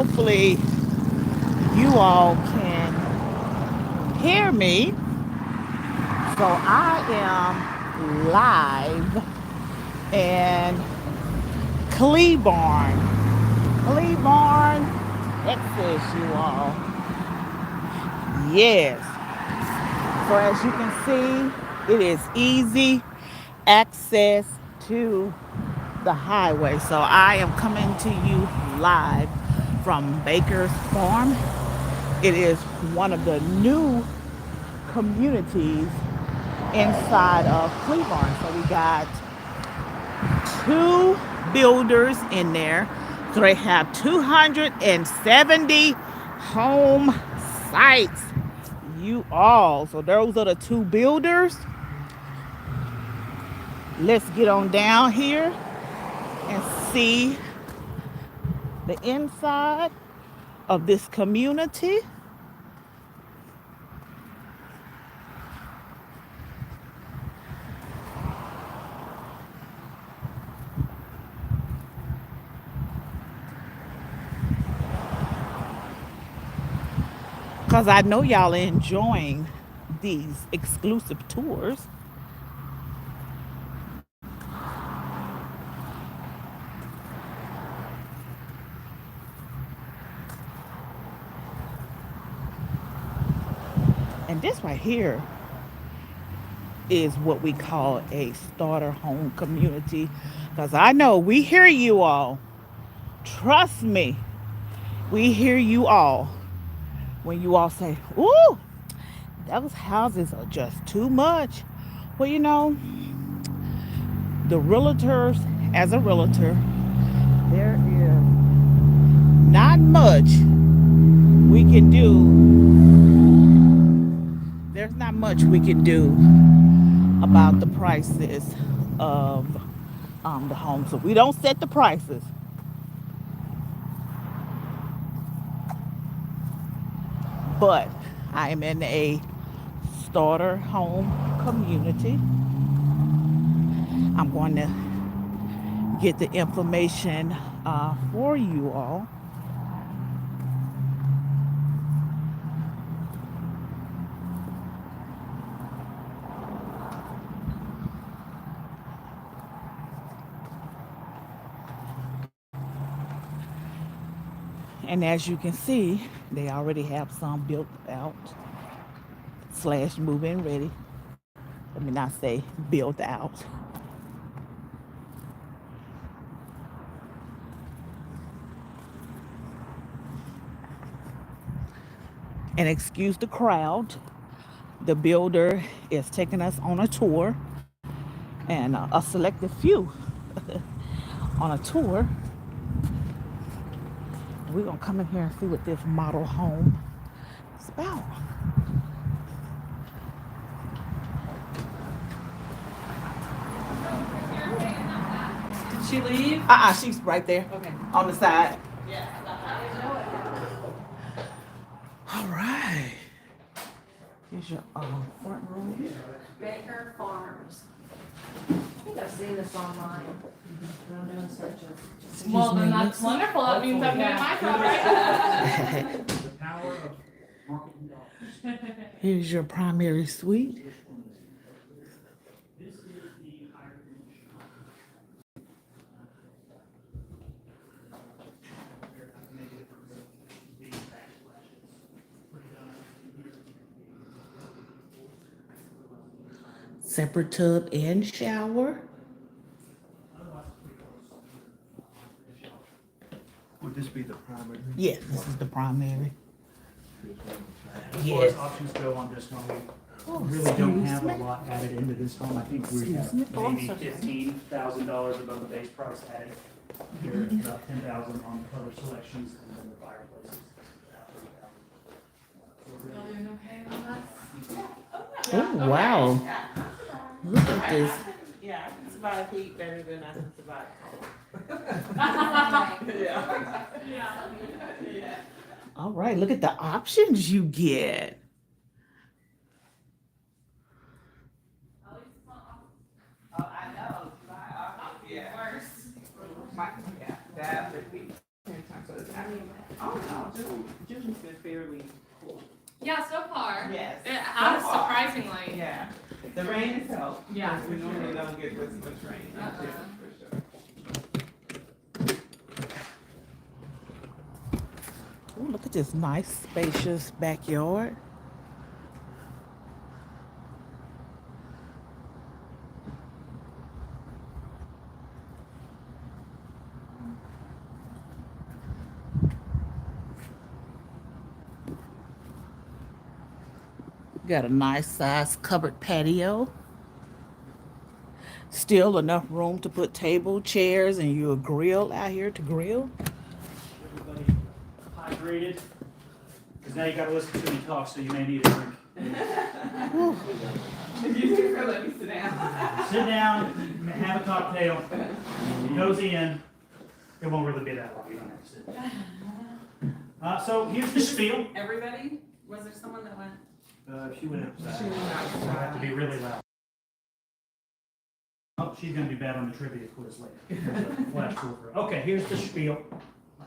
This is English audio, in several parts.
hopefully you all can hear me. So I am live in Cleburne, Texas, you all. Yes. So as you can see, it is easy access to the highway. So I am coming to you live from Baker's Farm. It is one of the new communities inside of Cleburne. So we got two builders in there. So they have 270 home sites. You all. So those are the two builders. Let's get on down here and see the inside of this community. Because I know y'all are enjoying these exclusive tours. And this right here is what we call a starter home community. Because I know we hear you all. Trust me, we hear you all when you all say, ooh, those houses are just too much. Well, you know, the realtors, as a realtor, there is not much we can do. There's not much we can do about the prices of the home. So we don't set the prices. But I am in a starter home community. I'm going to get the information for you all. And as you can see, they already have some built out slash move-in ready. Let me not say built out. And excuse the crowd. The builder is taking us on a tour, and a selected few on a tour. We're gonna come in here and see what this model home is about. Did she leave? She's right there. Okay. On the side. All right. Here's your front room. Baker Farms. I think I've seen this online. I'm doing searches. Well, then that's wonderful. That means I'm doing my job right. The power of marketing dollars. Here's your primary suite. This is the higher condition. Separate tub and shower. Would this be the primary? Yes, this is the primary. As far as options go on this one, we really don't have a lot added into this home. I think we have maybe $15,000 above the base price added. Here, about $10,000 on color selections and then the fireplaces. Y'all doing okay on that? Oh, wow. Look at this. Yeah, I can survive heat better than I can survive cold. Yeah. All right, look at the options you get. Oh, I know. Yeah. Worse. Yeah, that would be 10 times. So it's mean, oh no, June's been fairly cool. Yeah, so far. Yes. It has, So far. surprisingly. Yeah, the rain has helped. Yeah, We for normally sure. don't get this much rain. Uh-uh. For sure. Ooh, look at this nice, spacious backyard. Got a nice size covered patio. Still enough room to put table, chairs, and you a grill out here to grill. Everybody hydrated? Because now you gotta listen to me talk, so you may need a drink. You can let me sit down. Sit down, have a cocktail, cozy in. It won't really be that long, you don't have to sit. So here's the spiel. Everybody? Was there someone that went? She went outside. She went outside. So I have to be really loud. Oh, she's gonna do bad on the trivia quiz later. There's a flash tool for her. Okay, here's the spiel.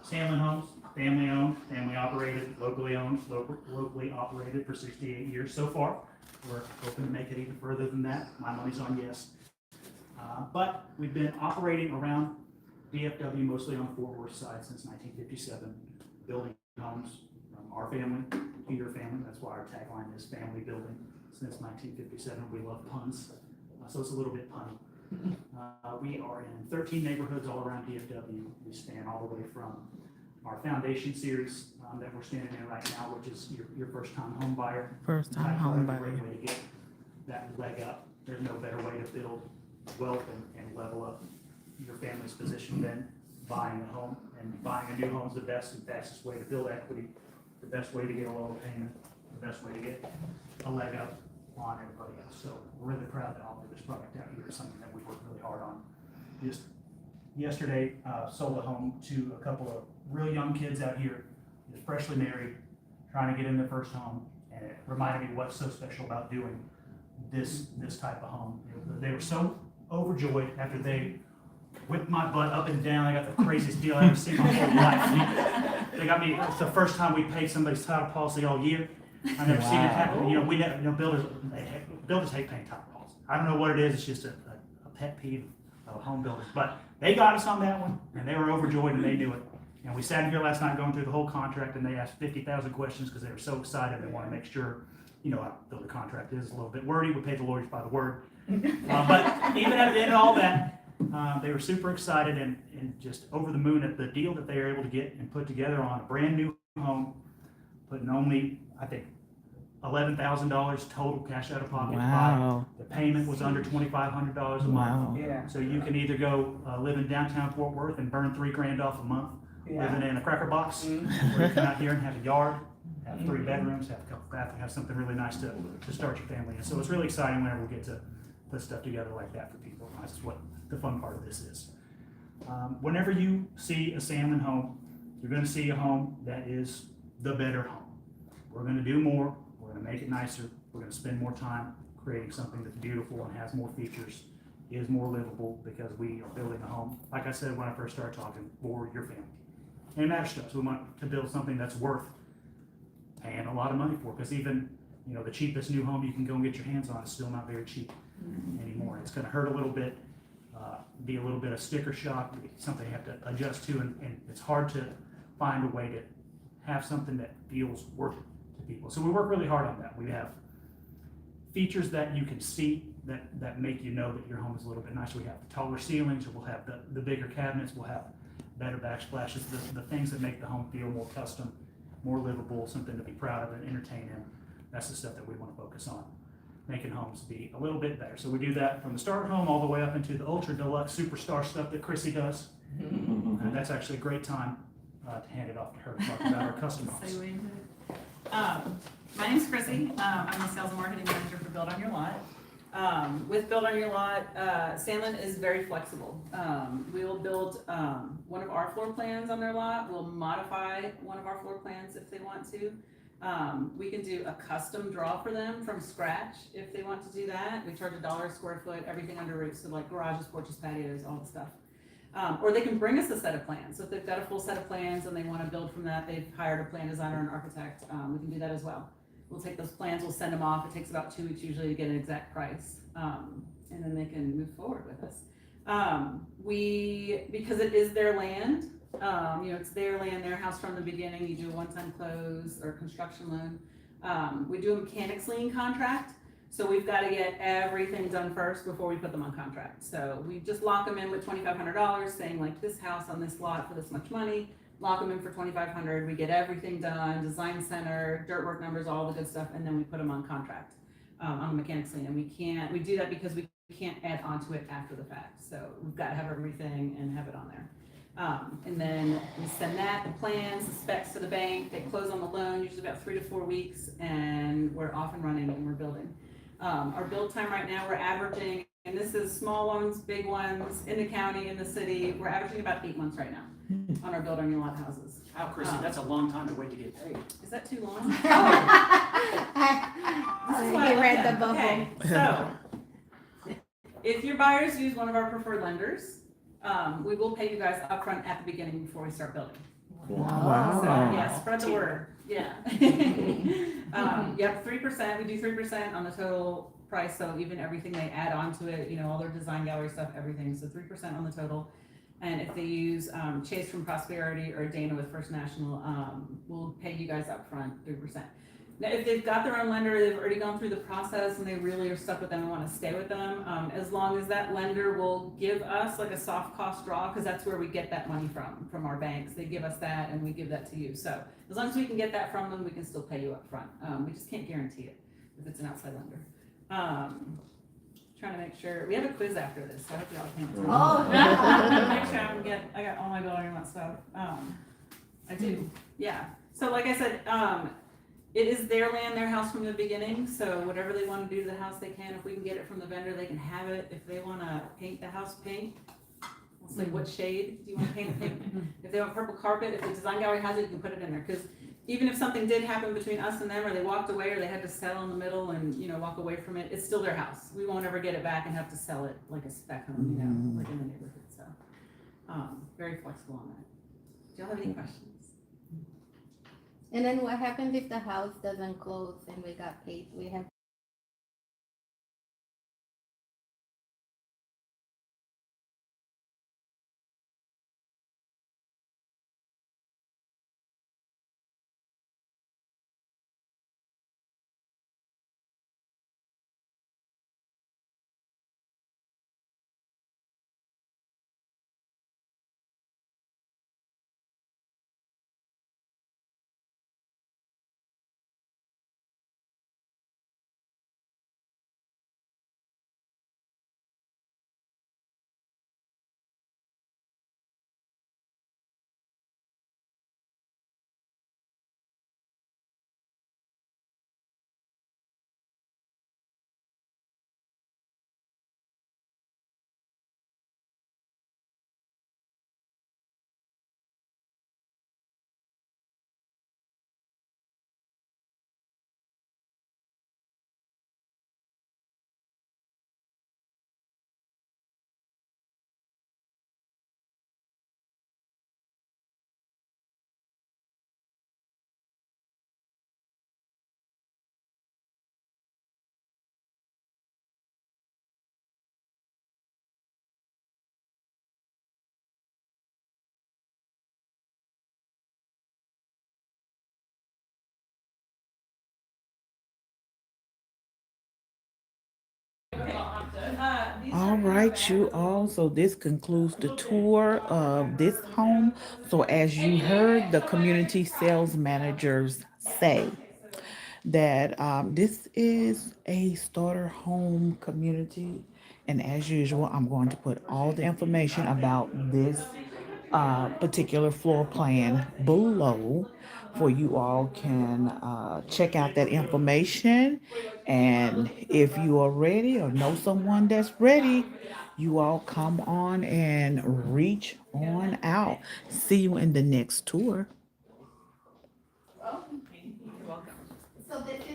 Sandlin Homes, family owned, family operated, locally owned, locally operated for 68 years so far. We're hoping to make it even further than that. My money's on yes. But we've been operating around DFW, mostly on the Fort Worth side since 1957, building homes from our family to your family. That's why our tagline is family building since 1957. We love puns, so it's a little bit punny. We are in 13 neighborhoods all around DFW. We span all the way from our foundation series that we're standing in right now, which is your first time home buyer. First time That's home a great buyer. way to get that leg up. There's no better way to build wealth and level up your family's position than buying a home. And buying a new home is the best and fastest way to build equity, the best way to get a lower payment, the best way to get a leg up on everybody else. So we're really proud to offer this product out here. It's something that we worked really hard on. Just yesterday, sold a home to a couple of real young kids out here, just freshly married, trying to get in their first home. And it reminded me what's so special about doing this type of home. They were so overjoyed after they whipped my butt up and down. I got the craziest deal I ever seen in my whole life. They got me, it's the first time we paid somebody's title policy all year. I've never seen it happen. You know, we never, builders hate paying title policy. I don't know what it is. It's just a pet peeve of home builders. But they got us on that one, and they were overjoyed, and they knew it. And we sat in here last night going through the whole contract, and they asked 50,000 questions because they were so excited. They want to make sure, you know, though the contract is a little bit wordy, we pay the lawyers by the word. But even at the end of all that, they were super excited and just over the moon at the deal that they were able to get and put together on a brand new home, putting only, I think, $11,000 total cash out of pocket. Wow. The payment was under $2,500 a month. Wow. Yeah. So you can either go live in downtown Fort Worth and burn $3,000 off a month, living in a cracker box, or you come out here and have a yard, have 3 bedrooms, have a couple bathrooms, have something really nice to start your family in. So it's really exciting whenever we get to put stuff together like that for people. That's what the fun part of this is. Whenever you see a Sandlin home, you're going to see a home that is the better home. We're going to do more. We're going to make it nicer. We're going to spend more time creating something that's beautiful and has more features, is more livable, because we are building a home, like I said when I first started talking, for your family. And it matters to us. We want to build something that's worth paying a lot of money for, because even, you know, the cheapest new home you can go and get your hands on is still not very cheap anymore. It's going to hurt a little bit, be a little bit of sticker shock, something you have to adjust to, and it's hard to find a way to have something that feels worth it to people. So we work really hard on that. We have features that you can see that make you know that your home is a little bit nicer. We have the taller ceilings, or we'll have the bigger cabinets, we'll have better backsplashes, the things that make the home feel more custom, more livable, something to be proud of and entertain in. That's the stuff that we want to focus on, making homes be a little bit better. So we do that from the starter home all the way up into the ultra deluxe superstar stuff that Chrissy does. And that's actually a great time to hand it off to her to talk about our custom homes. Segue into it. My name's Chrissy. I'm the sales and marketing manager for Build on Your Lot. With Build on Your Lot, Sandlin is very flexible. We will build one of our floor plans on their lot. We'll modify one of our floor plans if they want to. We can do a custom draw for them from scratch if they want to do that. We charge $1 a square foot, everything under roof, so like garages, porches, patios, all the stuff. Or they can bring us a set of plans. So if they've got a full set of plans and they want to build from that, they've hired a plan designer and architect, we can do that as well. We'll take those plans, we'll send them off. It takes about 2 weeks usually to get an exact price. And then they can move forward with us. Because it is their land, it's their land, their house from the beginning. You do a one-time close or construction loan. We do a mechanics lien contract. So we've got to get everything done first before we put them on contract. So we just lock them in with $2,500, saying like this house on this lot for this much money. Lock them in for $2,500. We get everything done, design center, dirt work numbers, all the good stuff, and then we put them on contract on the mechanics lien. And we do that because we can't add onto it after the fact. So we've got to have everything and have it on there. And then we send that, the plans, the specs to the bank. They close on the loan, usually about 3 to 4 weeks, and we're off and running and we're building. Our build time right now, we're averaging, and this is small ones, big ones, in the county, in the city, we're averaging about 8 months right now on our build on your lot houses. Wow, Chrissy, that's a long time to wait to get paid. Is that too long? He This is why I love read the them. bubble. Okay, so, if your buyers use one of our preferred lenders, we will pay you guys upfront at the beginning before we start building. Wow. So, yeah, spread the word, yeah. Yep, 3%, we do 3% on the total price, so even everything they add on to it, all their design gallery stuff, everything, so 3% on the total. And if they use Chase from Prosperity or Dana with First National, we'll pay you guys upfront 3%. Now, if they've got their own lender, they've already gone through the process and they really are stuck with them and want to stay with them, as long as that lender will give us like a soft cost draw, because that's where we get that money from our banks. They give us that and we give that to you. So as long as we can get that from them, we can still pay you up front. We just can't guarantee it if it's an outside lender. Trying to make sure, we have a quiz after this, so I hope y'all can. Make sure I got all my building and that stuff. I do, yeah. So like I said, it is their land, their house from the beginning, so whatever they want to do to the house, they can. If we can get it from the vendor, they can have it. If they want to paint the house pink, we'll say, what shade do you want to paint it pink? If they want purple carpet, if the design gallery has it, you can put it in there. Because even if something did happen between us and them, or they walked away, or they had to sell in the middle and, walk away from it, it's still their house. We won't ever get it back and have to sell it like a spec home, like in the neighborhood, so. Very flexible on that. Do y'all have any questions? And then what happens if the house doesn't close and we got paid? We have All right, you all. So this concludes the tour of this home. So as you heard the community sales managers say, that this is a starter home community. And as usual, I'm going to put all the information about this particular floor plan below for you all can check out that information. And if you are ready or know someone that's ready, you all come on and reach on out. See you in the next tour. You're welcome. so this